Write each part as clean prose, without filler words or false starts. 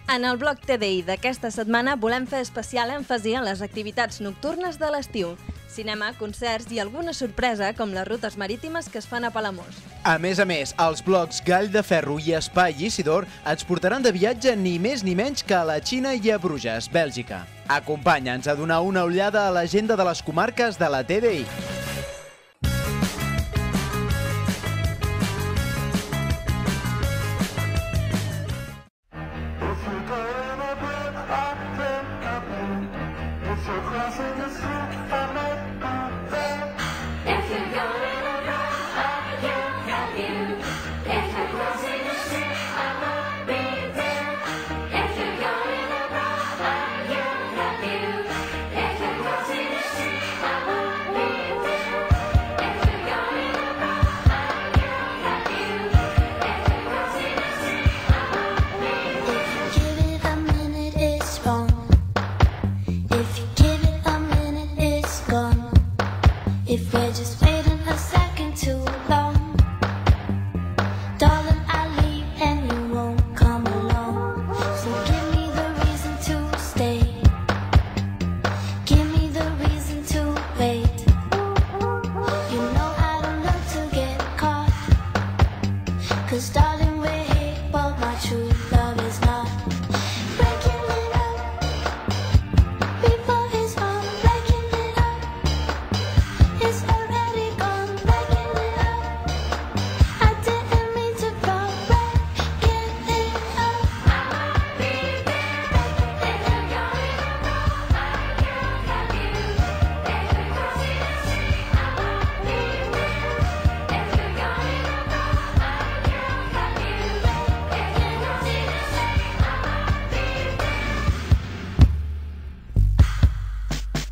En el bloc TDI d'aquesta setmana volem fer especial èmfasi en les activitats nocturnes de l'estiu. Cinema, concerts i alguna sorpresa com les rutes marítimes que es fan a Palamós. A més, els blocs Gall de Ferro i Espai Isidor ens portaran de viatge ni més ni menys que a la Xina i a Bruges, Bèlgica. Acompanya'ns a donar una ullada a l'agenda de les comarques de la TDI.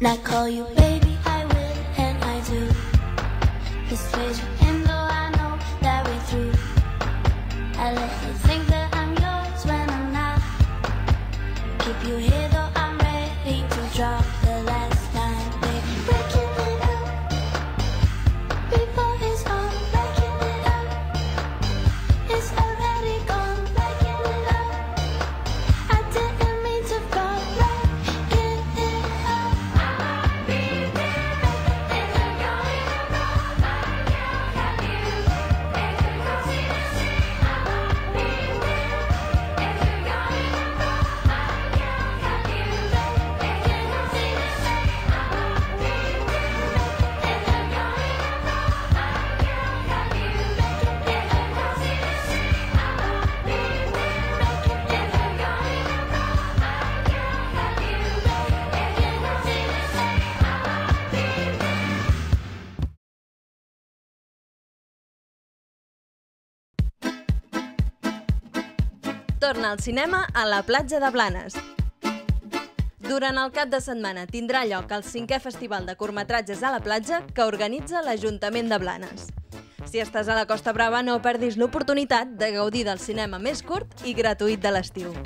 I call you baby, I will and I do. Persuade you in though I know that we're through. I let you think that I'm yours when I'm not. Keep you here though I'm ready to drop the last line, baby. Breaking it up before it's on. Breaking it up, it's already gone. Breaking it up, I didn't mean to fall. Breaking it up. Torna al cinema a la platja de Blanes. Durant el cap de setmana tindrà lloc el 5è Festival de Curtmetratges a la platja que organitza l'Ajuntament de Blanes. Si estàs a la Costa Brava, no perdis l'oportunitat de gaudir del cinema més curt i gratuït de l'estiu.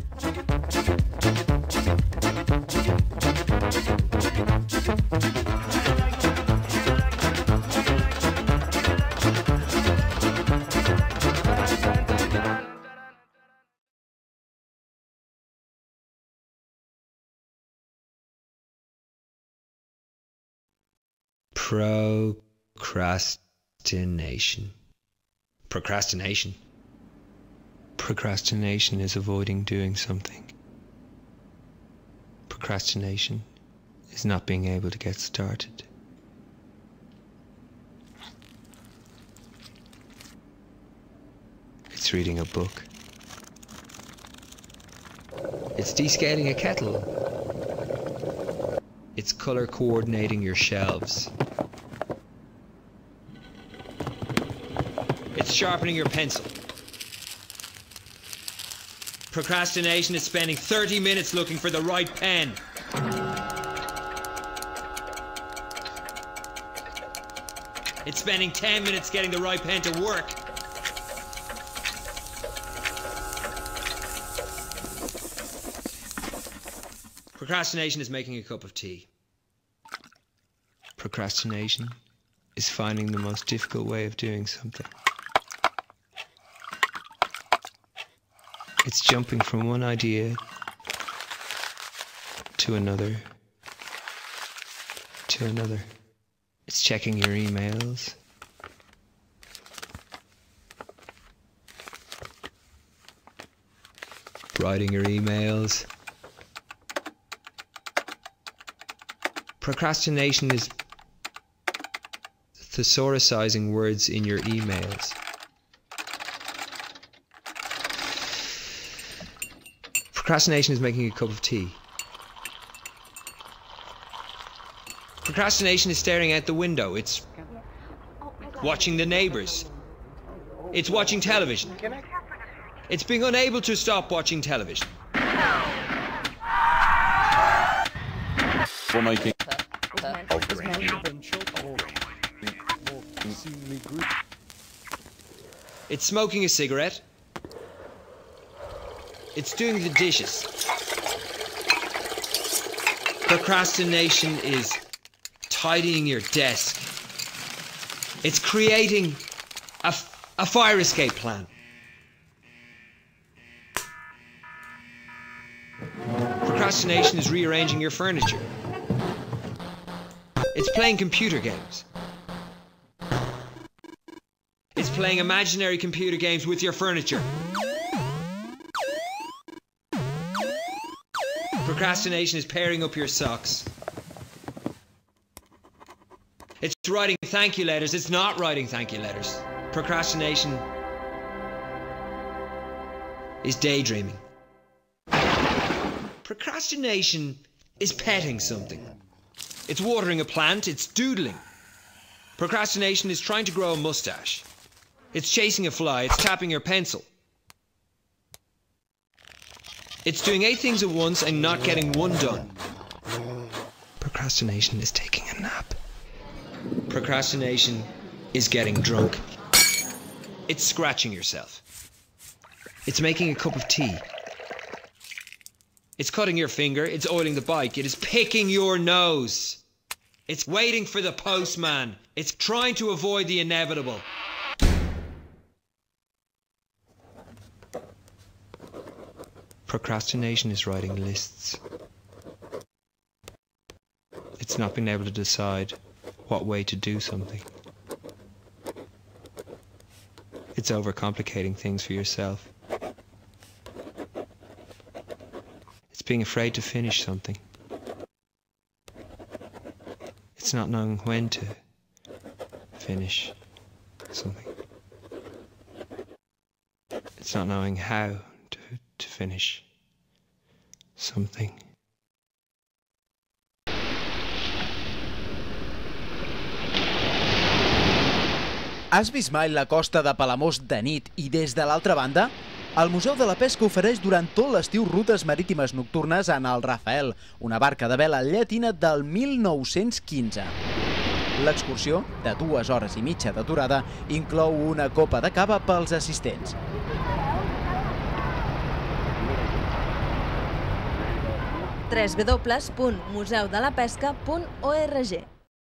Procrastination. Procrastination. Procrastination is avoiding doing something. Procrastination is not being able to get started. It's reading a book. It's descaling a kettle. It's color coordinating your shelves. It's sharpening your pencil. Procrastination is spending 30 minutes looking for the right pen. It's spending 10 minutes getting the right pen to work. Procrastination is making a cup of tea. Procrastination is finding the most difficult way of doing something. It's jumping from one idea to another, to another. It's checking your emails. Writing your emails. Procrastination is thesaurusizing words in your emails. Procrastination is making a cup of tea. Procrastination is staring out the window. It's watching the neighbors. It's watching television. It's being unable to stop watching television. For making It's smoking a cigarette. It's doing the dishes. Procrastination is tidying your desk. It's creating a fire escape plan. Procrastination is rearranging your furniture. It's playing computer games. It's playing imaginary computer games with your furniture. Procrastination is pairing up your socks. It's writing thank you letters. It's not writing thank you letters. Procrastination is daydreaming. Procrastination is petting something. It's watering a plant. It's doodling. Procrastination is trying to grow a mustache. It's chasing a fly. It's tapping your pencil. It's doing 8 things at once and not getting one done. Procrastination is taking a nap. Procrastination is getting drunk. It's scratching yourself. It's making a cup of tea. It's cutting your finger. It's oiling the bike. It is picking your nose. It's waiting for the postman. It's trying to avoid the inevitable. Procrastination is writing lists. It's not being able to decide what way to do something. It's overcomplicating things for yourself. It's being afraid to finish something. It's not knowing when to finish something. It's not knowing how to finish something. Has vist mai la costa de Palamós de nit i des de l'altra banda? El Museu de la Pesca ofereix durant tot l'estiu rutes marítimes nocturnes en el Rafael, una barca de vela llatina del 1915. L'excursió, de 2 hores i mitja d'aturada, inclou una copa de cava pels assistents. www.museudelapesca.org